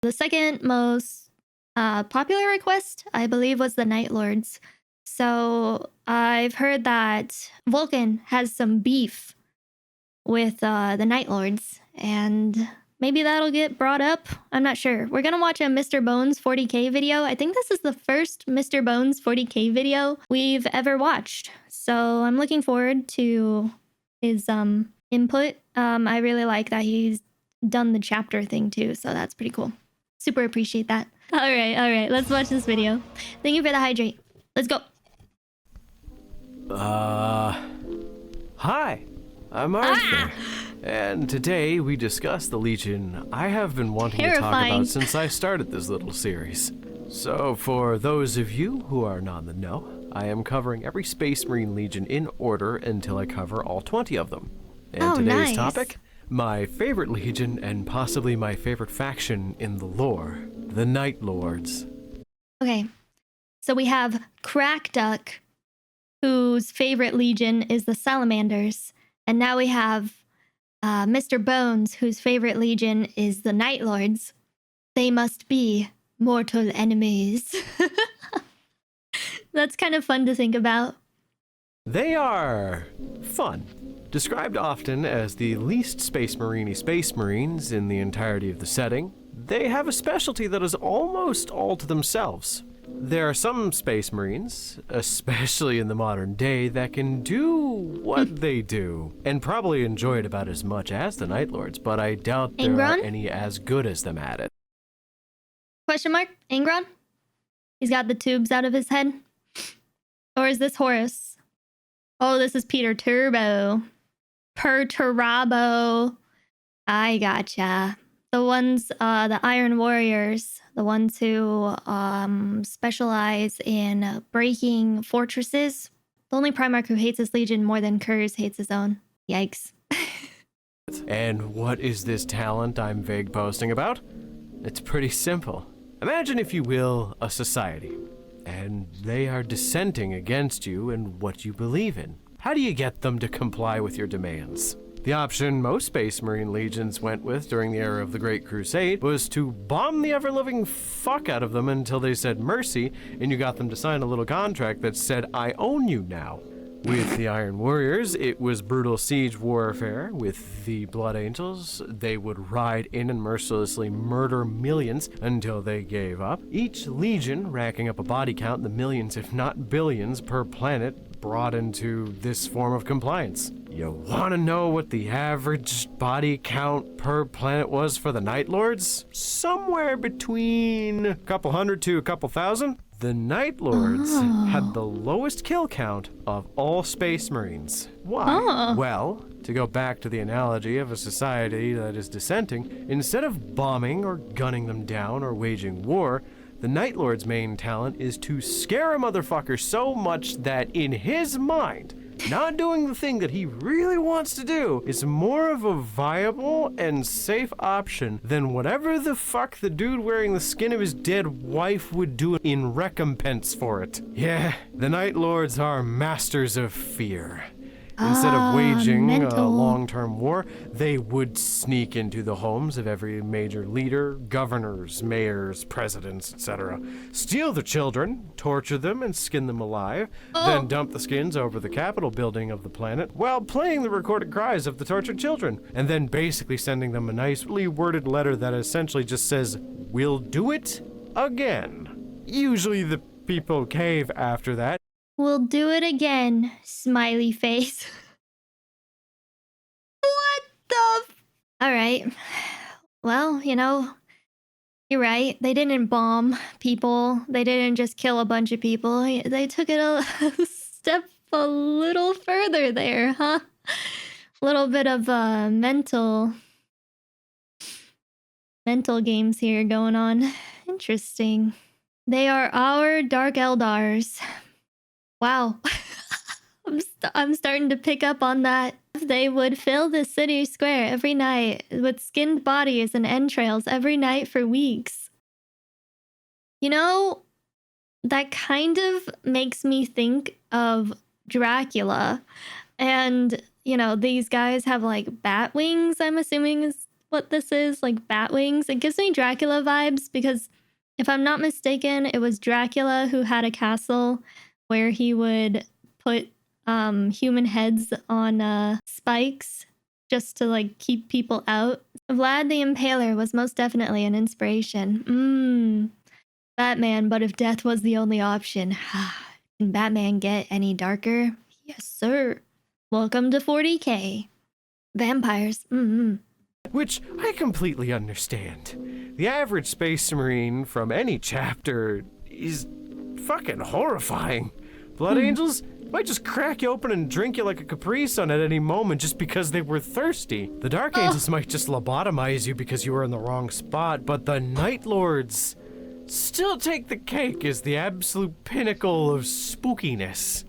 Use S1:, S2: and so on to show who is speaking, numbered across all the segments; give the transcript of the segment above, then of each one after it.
S1: The second most popular request, I believe, was the Night Lords. So I've heard that Vulcan has some beef with the Night Lords, and maybe that'll get brought up. I'm not sure. We're gonna watch a Mr. Bones 40k video. I think this is the first Mr. Bones 40k video we've ever watched. So I'm looking forward to his input. I really like that he's done the chapter thing too, so that's pretty cool. Super appreciate that. All right, let's watch this video. Thank you for the hydrate. Let's go.
S2: Hi, I'm Arthur, and today we discuss the Legion I have been wanting to talk about since I started this little series. So for those of you who are not in the know, I am covering every Space Marine Legion in order until I cover all 20 of them. And today's topic, my favorite Legion and possibly my favorite faction in the lore, the Night Lords.
S1: Okay, so we have Crackduck, whose favorite Legion is the Salamanders. And now we have Mr. Bones, whose favorite Legion is the Night Lords. They must be mortal enemies. That's kind of fun to think about.
S2: They are fun. Described often as the least Space Marine-y Space Marines in the entirety of the setting, they have a specialty that is almost all to themselves. There are some Space Marines, especially in the modern day, that can do what they do, and probably enjoy it about as much as the Night Lords, but I doubt there are any as good as them at it.
S1: Question mark? Angron? He's got the tubes out of his head? Or is this Horus? Oh, this is Peter Turbo. Perturabo. I gotcha. The ones, the Iron Warriors, the ones who specialize in breaking fortresses. The only Primarch who hates his Legion more than Curze hates his own. Yikes.
S2: And what is this talent I'm vague posting about? It's pretty simple. Imagine, if you will, a society, and they are dissenting against you and what you believe in. How do you get them to comply with your demands? The option most Space Marine Legions went with during the era of the Great Crusade was to bomb the ever-living fuck out of them until they said mercy, and you got them to sign a little contract that said, I own you now. With the Iron Warriors, it was brutal siege warfare. With the Blood Angels, they would ride in and mercilessly murder millions until they gave up. Each legion racking up a body count in the millions, if not billions, per planet, brought into this form of compliance. You want to know what the average body count per planet was for the Night Lords? Somewhere between a couple hundred to a couple thousand. The Night Lords had the lowest kill count of all Space Marines. Why? Well, to go back to the analogy of a society that is dissenting, instead of bombing or gunning them down or waging war, the Night Lord's main talent is to scare a motherfucker so much that in his mind, not doing the thing that he really wants to do is more of a viable and safe option than whatever the fuck the dude wearing the skin of his dead wife would do in recompense for it. Yeah, the Night Lords are masters of fear. Instead of waging a long-term war, they would sneak into the homes of every major leader, governors, mayors, presidents, etc., steal the children, torture them, and skin them alive, then dump the skins over the Capitol building of the planet while playing the recorded cries of the tortured children, and then basically sending them a nicely worded letter that essentially just says, "We'll do it again." Usually the people cave after that.
S1: We'll do it again, smiley face. What the Alright. Well, you know, you're right. They didn't bomb people. They didn't just kill a bunch of people. They took it a step a little further there, huh? A little bit of mental games here going on. Interesting. They are our Dark Eldars. Wow. I'm starting to pick up on that. They would fill the city square every night with skinned bodies and entrails every night for weeks. You know, that kind of makes me think of Dracula. And, you know, these guys have like bat wings, I'm assuming is what this is, like bat wings. It gives me Dracula vibes because if I'm not mistaken, it was Dracula who had a castle where he would put human heads on spikes just to like keep people out. Vlad the Impaler was most definitely an inspiration. Batman, but if death was the only option, can Batman get any darker? Yes, sir. Welcome to 40K. Vampires.
S2: Which I completely understand. The average Space Marine from any chapter is fucking horrifying. Blood Angels might just crack you open and drink you like a Capri Sun at any moment just because they were thirsty. The Dark Angels might just lobotomize you because you were in the wrong spot, but the Night Lords still take the cake as the absolute pinnacle of spookiness.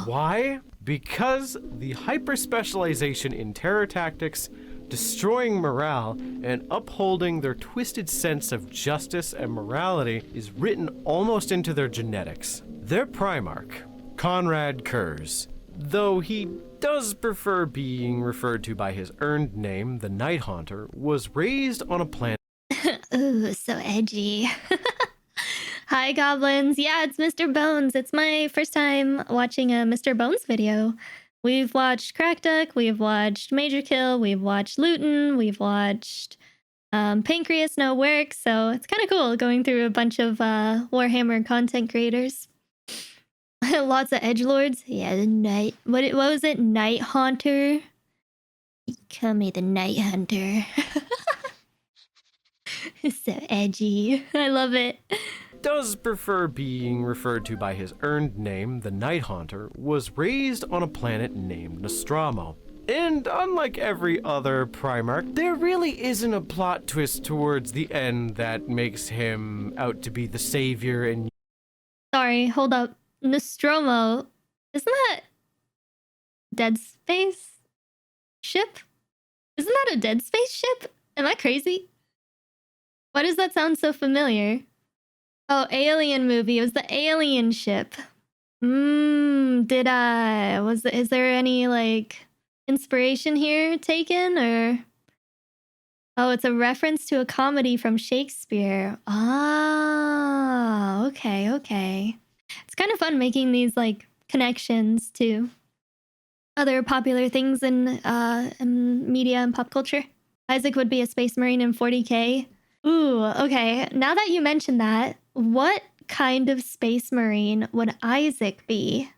S2: Why? Because the hyper-specialization in terror tactics, destroying morale, and upholding their twisted sense of justice and morality is written almost into their genetics. Their Primarch, Konrad Curze, though he does prefer being referred to by his earned name, the Night Haunter, was raised on a planet.
S1: Ooh, so edgy. Hi, goblins. Yeah, it's Mr. Bones. It's my first time watching a Mr. Bones video. We've watched Crackduck, we've watched Major Kill, we've watched Luton, we've watched Pancreas No Work, so it's kind of cool going through a bunch of Warhammer content creators. Lots of edgelords. Yeah, the night. What was it? Night Haunter. Call me the Night Hunter. It's so edgy. I love it.
S2: Does prefer being referred to by his earned name, the Night Haunter, was raised on a planet named Nostromo. And unlike every other Primarch, there really isn't a plot twist towards the end that makes him out to be the savior and...
S1: Sorry, hold up. Nostromo, isn't that Dead Space ship? Isn't that a Dead Space ship? Am I crazy? Why does that sound so familiar? Oh, Alien movie. It was the Alien ship. Is there any like inspiration here taken or? Oh, it's a reference to a comedy from Shakespeare. Ah, okay. It's kind of fun making these like connections to other popular things in media and pop culture. Isaac would be a space marine in 40K. Ooh, okay. Now that you mentioned that, what kind of space marine would Isaac be?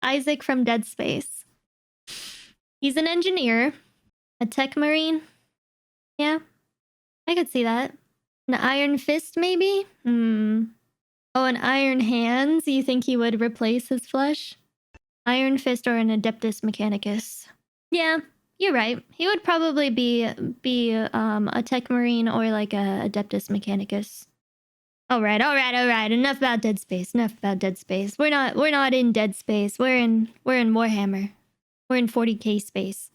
S1: Isaac from Dead Space. He's an engineer, a tech marine. Yeah, I could see that. An Iron Fist, maybe? Oh, an Iron Hands? You think he would replace his flesh? Iron Fist or an Adeptus Mechanicus? Yeah, you're right. He would probably be a tech marine or like a Adeptus Mechanicus. All right. Enough about Dead Space. We're not in Dead Space. We're in Warhammer. We're in 40K space.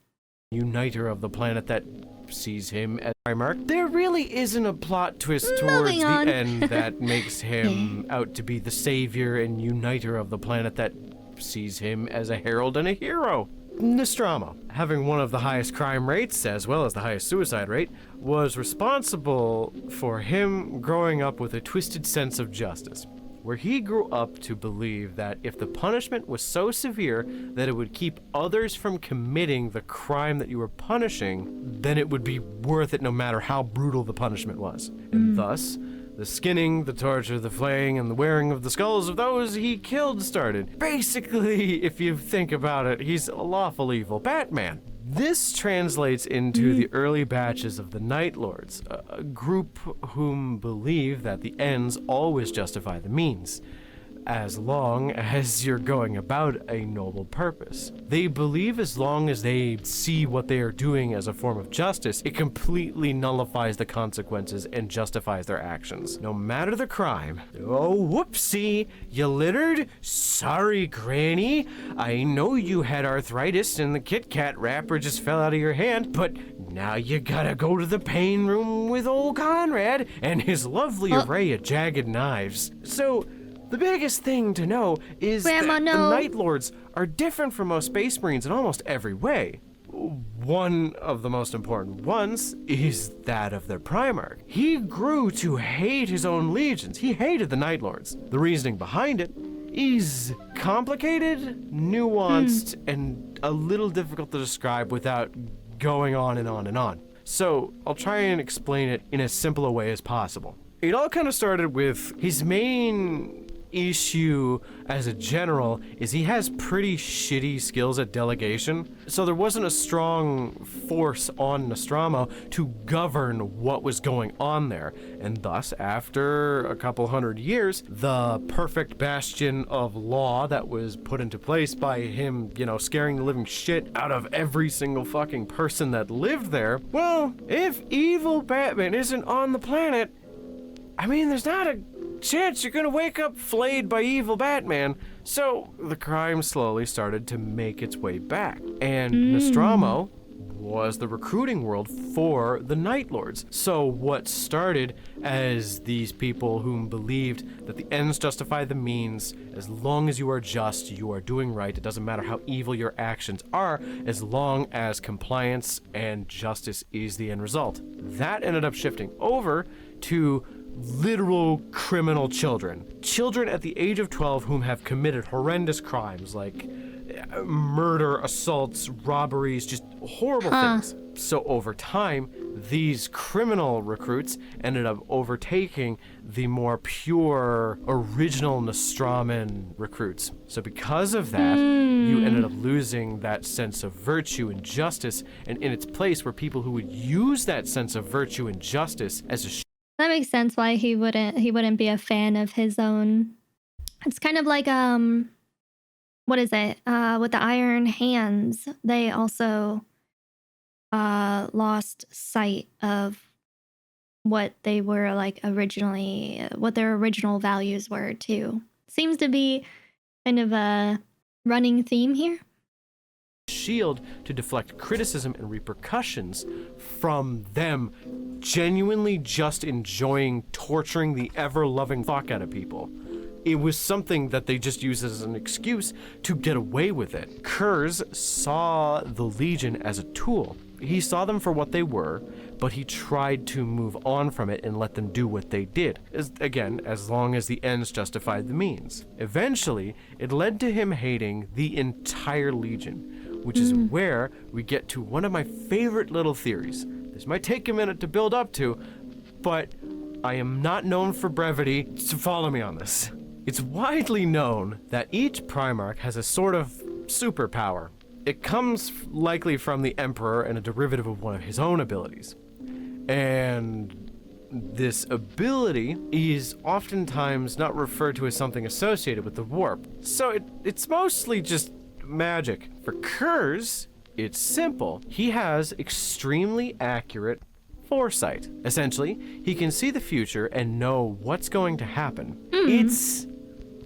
S2: Uniter of the planet that sees him as Primarch. There really isn't a plot twist towards the end that makes him out to be the savior and uniter of the planet that sees him as a herald and a hero. Nostromo, having one of the highest crime rates as well as the highest suicide rate, was responsible for him growing up with a twisted sense of justice, where he grew up to believe that if the punishment was so severe that it would keep others from committing the crime that you were punishing, then it would be worth it no matter how brutal the punishment was. And thus, the skinning, the torture, the flaying, and the wearing of the skulls of those he killed started. Basically, if you think about it, he's a lawful evil Batman. This translates into the early batches of the Night Lords, a group whom believe that the ends always justify the means, as long as you're going about a noble purpose. They believe as long as they see what they are doing as a form of justice, it completely nullifies the consequences and justifies their actions, no matter the crime. Oh, whoopsie, you littered? Sorry, Granny. I know you had arthritis and the Kit Kat wrapper just fell out of your hand, but now you gotta go to the pain room with old Konrad and his lovely array of jagged knives. So, the biggest thing to know is that the Night Lords are different from most Space Marines in almost every way. one of the most important ones is that of their Primarch. He grew to hate his own legions. He hated the Night Lords. The reasoning behind it is complicated, nuanced, and a little difficult to describe without going on and on and on. So I'll try and explain it in as simple a way as possible. It all kind of started with his main issue as a general is he has pretty shitty skills at delegation, so there wasn't a strong force on Nostromo to govern what was going on there, and thus, after a couple hundred years, the perfect bastion of law that was put into place by him, scaring the living shit out of every single fucking person that lived there, well, if evil Batman isn't on the planet, there's not a chance you're gonna wake up flayed by evil Batman. So the crime slowly started to make its way back. And Nostromo was the recruiting world for the Night Lords. So what started as these people whom believed that the ends justify the means, as long as you are just, you are doing right, it doesn't matter how evil your actions are, as long as compliance and justice is the end result. That ended up shifting over to literal criminal children. Children at the age of 12 whom have committed horrendous crimes like murder, assaults, robberies, just horrible things. So over time, these criminal recruits ended up overtaking the more pure, original Nostroman recruits. So because of that, you ended up losing that sense of virtue and justice, and in its place were people who would use that sense of virtue and justice as a
S1: That makes sense why he wouldn't be a fan of his own. It's kind of like what is it? With the Iron Hands, they also lost sight of what they were like originally, what their original values were too. Seems to be kind of a running theme here.
S2: Shield to deflect criticism and repercussions from them genuinely just enjoying torturing the ever-loving fuck out of people. It was something that they just used as an excuse to get away with it. Curze saw the Legion as a tool. He saw them for what they were, but he tried to move on from it and let them do what they did. As long as the ends justified the means. Eventually, it led to him hating the entire Legion, which is where we get to one of my favorite little theories. This might take a minute to build up to, but I am not known for brevity, so follow me on this. It's widely known that each Primarch has a sort of superpower. It comes likely from the Emperor and a derivative of one of his own abilities. And this ability is oftentimes not referred to as something associated with the warp. So it's mostly just magic. For Curze, it's simple. He has extremely accurate foresight. Essentially, he can see the future and know what's going to happen. It's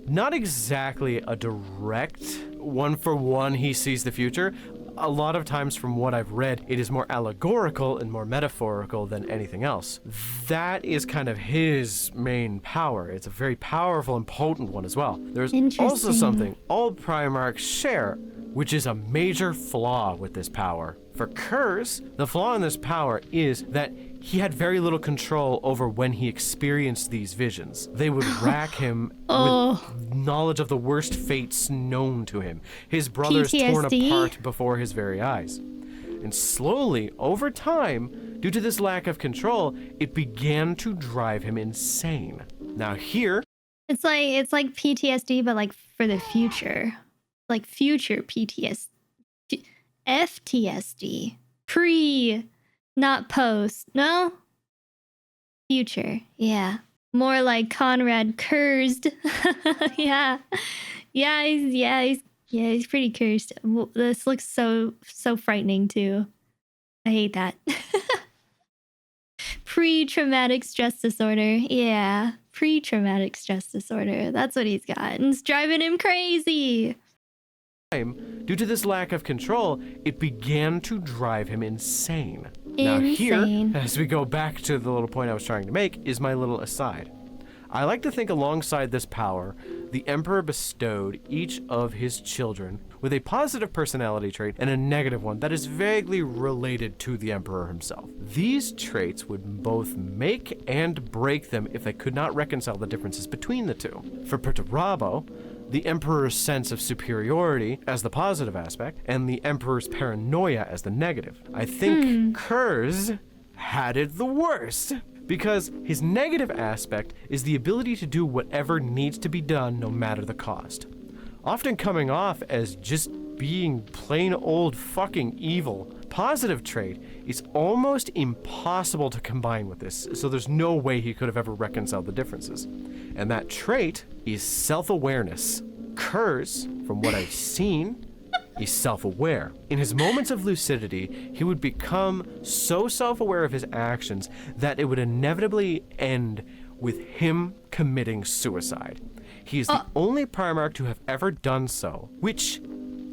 S2: not exactly a direct one-for-one he sees the future. A lot of times from what I've read, it is more allegorical and more metaphorical than anything else. That is kind of his main power. It's a very powerful and potent one as well. There's also something all Primarchs share, which is a major flaw with this power. For Curze, the flaw in this power is that he had very little control over when he experienced these visions. They would rack him with knowledge of the worst fates known to him. His brothers torn apart before his very eyes. And slowly, over time, due to this lack of control, it began to drive him insane. Now here...
S1: It's like PTSD, but like for the future. Like future PTSD. FTSD. Pre, not post. No? Future. Yeah. More like Konrad Curze. Yeah. He's pretty cursed. This looks so frightening too. I hate that. Pre-traumatic stress disorder. Yeah. Pre-traumatic stress disorder. That's what he's got. And it's driving him crazy.
S2: Due to this lack of control, it began to drive him insane. Now here, as we go back to the little point I was trying to make, is my little aside. I like to think alongside this power, the Emperor bestowed each of his children with a positive personality trait and a negative one that is vaguely related to the Emperor himself. These traits would both make and break them if they could not reconcile the differences between the two. For Perturabo, the Emperor's sense of superiority as the positive aspect, and the Emperor's paranoia as the negative. I think Curze had it the worst, because his negative aspect is the ability to do whatever needs to be done no matter the cost. Often coming off as just being plain old fucking evil. Positive trait is almost impossible to combine with this, so there's no way he could have ever reconciled the differences. And that trait is self-awareness. Curze, from what I've seen, is self-aware. In his moments of lucidity, he would become so self-aware of his actions that it would inevitably end with him committing suicide. He is the only Primarch to have ever done so, which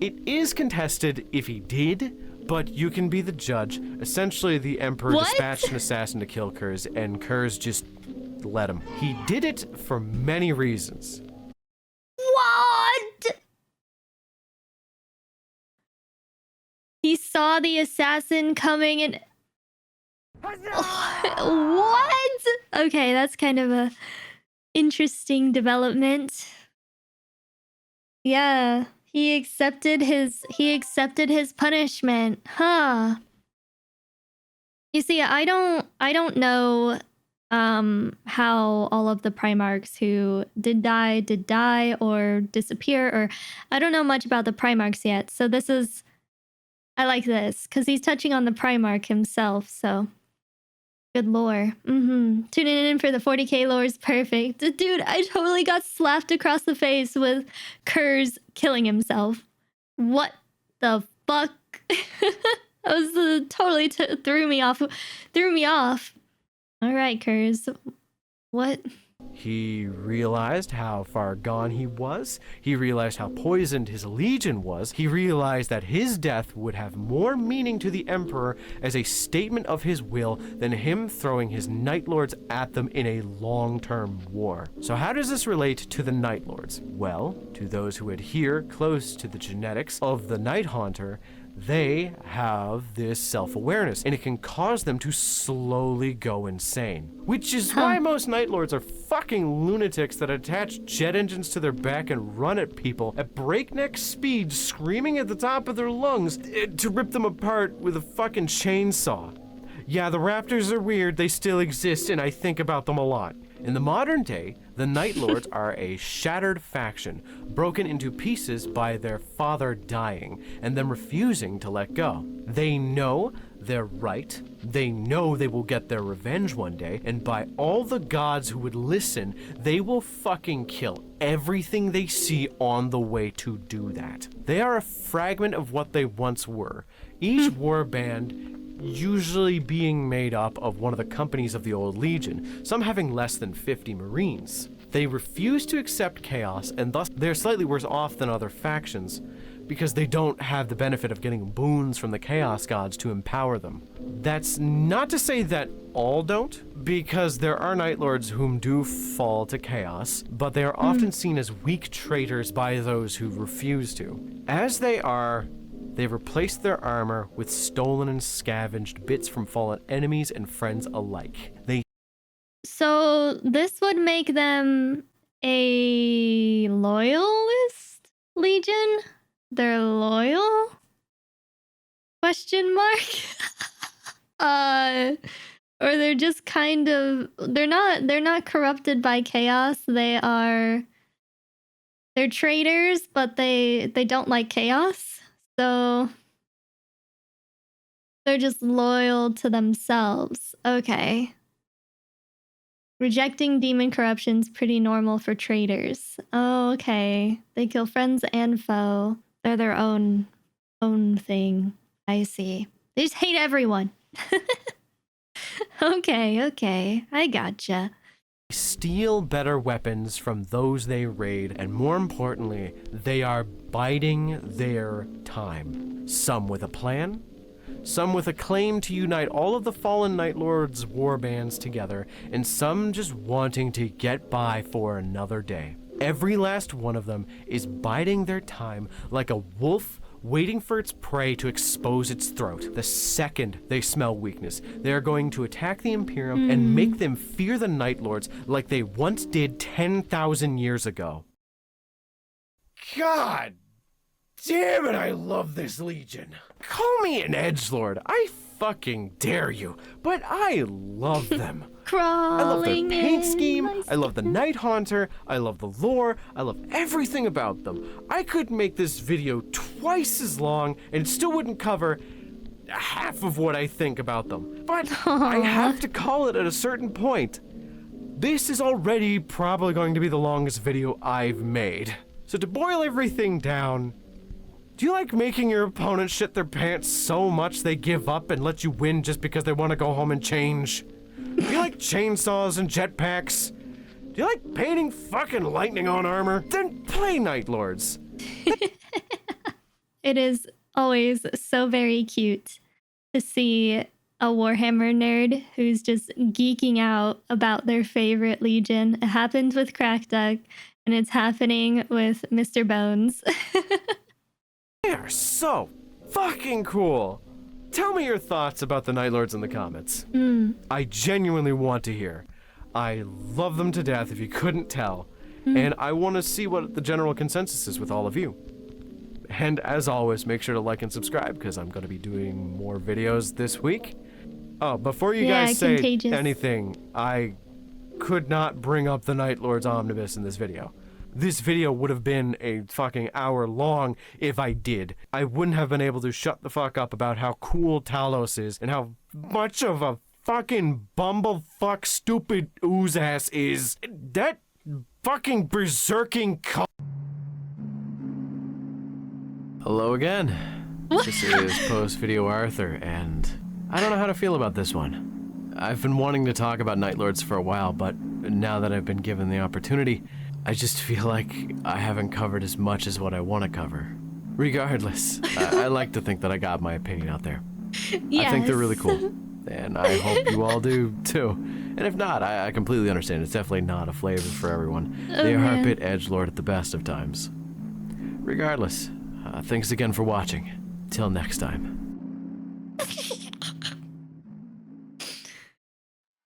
S2: it is contested if he did, but you can be the judge. Essentially, the Emperor dispatched an assassin to kill Curze, and Curze just let him. He did it for many reasons.
S1: What? He saw the assassin coming and... What? Okay, that's kind of a interesting development. Yeah, he accepted his punishment. Huh. You see, I don't know how all of the Primarchs who did die or disappear, or I don't know much about the Primarchs yet. So this is, I like this because he's touching on the Primarch himself, so good lore. Tuning in for the 40k lore is perfect. Dude, I totally got slapped across the face with Curze killing himself. What the fuck? That was totally threw me off. All right, Curze. What?
S2: He realized how far gone he was. He realized how poisoned his legion was. He realized that his death would have more meaning to the Emperor as a statement of his will than him throwing his Night Lords at them in a long-term war. So how does this relate to the Night Lords? Well, to those who adhere close to the genetics of the Night Haunter, they have this self-awareness, and it can cause them to slowly go insane. Which is why most Night Lords are fucking lunatics that attach jet engines to their back and run at people at breakneck speed, screaming at the top of their lungs to rip them apart with a fucking chainsaw. Yeah, the Raptors are weird, they still exist, and I think about them a lot. In the modern day, the Night Lords are a shattered faction, broken into pieces by their father dying, and them refusing to let go. They know they're right, they know they will get their revenge one day, and by all the gods who would listen, they will fucking kill everything they see on the way to do that. They are a fragment of what they once were. Each warband usually being made up of one of the companies of the old Legion, some having less than 50 Marines. They refuse to accept chaos, and thus they're slightly worse off than other factions, because they don't have the benefit of getting boons from the Chaos Gods to empower them. That's not to say that all don't, because there are Night Lords whom do fall to chaos, but they are often seen as weak traitors by those who refuse to. As they are, they've replaced their armor with stolen and scavenged bits from fallen enemies and friends alike.
S1: So this would make them a loyalist legion? They're loyal? Question mark? Or they're just kind of, they're not corrupted by chaos. They're traitors, but they don't like chaos. So they're just loyal to themselves. Okay. Rejecting demon corruption's pretty normal for traitors. Oh, okay. They kill friends and foe. They're their own thing. I see. They just hate everyone. Okay. I gotcha.
S2: Steal better weapons from those they raid, and more importantly, they are biding their time. Some with a plan, some with a claim to unite all of the fallen Night Lords' warbands together, and some just wanting to get by for another day. Every last one of them is biding their time like a wolf waiting for its prey to expose its throat. The second they smell weakness, they are going to attack the Imperium and make them fear the Night Lords like they once did 10,000 years ago. God damn it, I love this Legion. Call me an edgelord, I fucking dare you, but I love them. I love their paint scheme, I love the Night Haunter, I love the lore, I love everything about them. I could make this video twice as long and it still wouldn't cover half of what I think about them. But I have to call it at a certain point. This is already probably going to be the longest video I've made. So to boil everything down, do you like making your opponent shit their pants so much they give up and let you win just because they want to go home and change? Do you like chainsaws and jetpacks? Do you like painting fucking lightning on armor? Then play Night Lords.
S1: It is always so very cute to see a Warhammer nerd who's just geeking out about their favorite Legion. It happened with Crackduck, and it's happening with Mr. Bones.
S2: They are so fucking cool. Tell me your thoughts about the Night Lords in the comments. I genuinely want to hear. I love them to death if you couldn't tell. And I want to see what the general consensus is with all of you. And as always, make sure to like and subscribe because I'm going to be doing more videos this week. Oh, before you guys say anything, I could not bring up the Night Lords Omnibus in this video. This video would have been a fucking hour long if I did. I wouldn't have been able to shut the fuck up about how cool Talos is and how much of a fucking bumblefuck stupid ooze-ass is. That fucking berserking Hello again. This is post-video Arthur, and I don't know how to feel about this one. I've been wanting to talk about Night Lords for a while, but now that I've been given the opportunity, I just feel like I haven't covered as much as what I want to cover. Regardless, I like to think that I got my opinion out there. Yes. I think they're really cool, and I hope you all do too. And if not, I completely understand. It's definitely not a flavor for everyone. They are a bit edgelord at the best of times. Regardless, thanks again for watching. Till next time.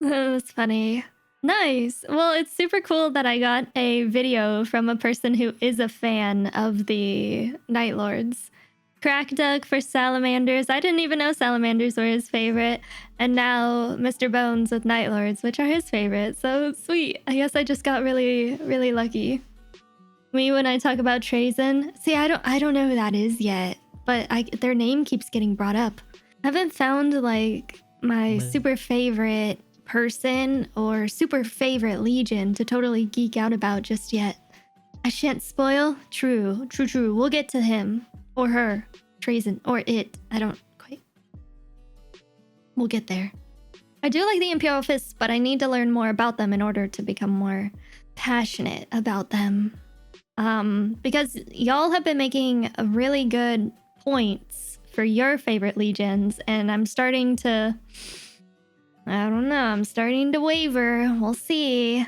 S1: That's funny. Nice. Well, it's super cool that I got a video from a person who is a fan of the Night Lords. Crackduck for Salamanders. I didn't even know Salamanders were his favorite. And now Mr. Bones with Night Lords, which are his favorite. So sweet. I guess I just got really, really lucky. Me, when I talk about Trazen, see, I don't know who that is yet, but their name keeps getting brought up. I haven't found like my super favorite person or super favorite Legion to totally geek out about just yet. I shan't spoil. True. We'll get to him or her, Trazen or it. I don't quite. We'll get there. I do like the Imperial Fists, but I need to learn more about them in order to become more passionate about them. Because y'all have been making really good points for your favorite Legions, and I'm starting to, I don't know, I'm starting to waver. We'll see.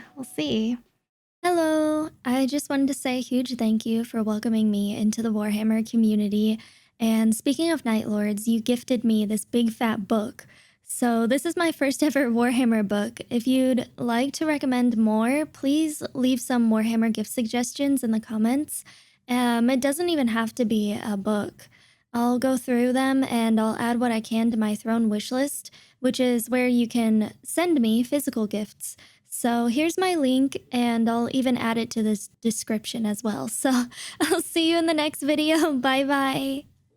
S1: Hello, I just wanted to say a huge thank you for welcoming me into the Warhammer community. And speaking of Night Lords, you gifted me this big fat book. So this is my first ever Warhammer book. If you'd like to recommend more, please leave some Warhammer gift suggestions in the comments. It doesn't even have to be a book. I'll go through them and I'll add what I can to my throne wish list, which is where you can send me physical gifts. So here's my link, and I'll even add it to this description as well. So I'll see you in the next video. Bye bye.